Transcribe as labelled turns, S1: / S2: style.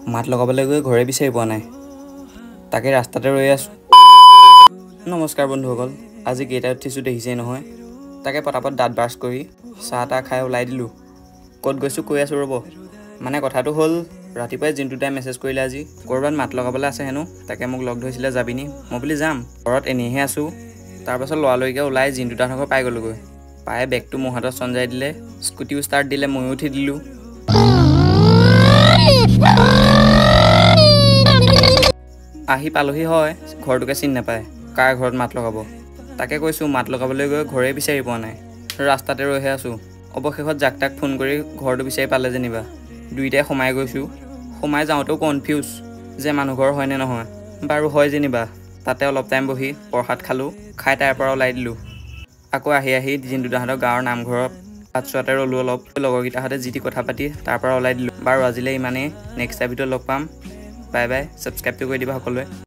S1: মাত লগাবলৈ গৈ ঘৰে বিচাৰি পোৱা নাই তাকে ৰাস্তাতে ৰৈ আছো নমস্কাৰ বন্ধুসকল আজি কেইটা উঠিছো দেখিছেই নহয় তাকে পটাপট দাঁত ব্ৰাছ কৰি চাহ তা খাই ওলাই দিলো ক'ত গৈছো কৈ আছো ৰব মানে কথাটো হ'ল ৰাতিপুৱাই জিন্টুদাই মেছেজ কৰিলে আজি কৰবাত মাত লগাবলৈ আছে হেনো তাকে মোক লগ ধৰিছিলে যাবিনি মই বুলি যাম ঘৰত এনেহে আছো তাৰ পাছত লৰালৈকে ওলাই জিন্টুদাৰ ঘৰ পাই গলোগৈ পায়ে বেগটো মোৰ হাতত সঞ্জাই দিলে স্কুটিও ষ্টাৰ্ট দিলে ময়ো উঠি দিলো আহি পালোহি হয় ঘৰটোকে চিনি নাপায় কাৰ ঘৰত মাত লগাব তাকে কৈছো মাত লগাবলৈ গৈ ঘৰে বিচাৰি পোৱা নাই ৰাস্তাতে ৰৈহে আছো অৱশেষত জাক তাক ফোন কৰি ঘৰটো বিচাৰি পালে যেনিবা দুইটাই সোমাই গৈছো সোমাই যাওঁতেও কনফিউজ যে মানুহ ঘৰ হয় নে নহয় বাৰু হয় যেনিবা তাতে অলপ টাইম বহি প্ৰসাদ খালো খাই তাৰ পৰা ওলাই দিলো আকৌ আহি জিন্টুদাহঁতৰ গাঁৱৰ নামঘৰত পাতচোৱাতে ৰ'লো অলপ লগৰকেইটাহঁতে যি টি কথা পাতি তাৰ পৰা ওলাই দিলো বাৰু আজিলৈ ইমানেই নেক্সট ভিডিঅ'ত লগ পাম বাই বাই ছাবস্ক্ৰাইবটো কৰি দিবা সকলোৱে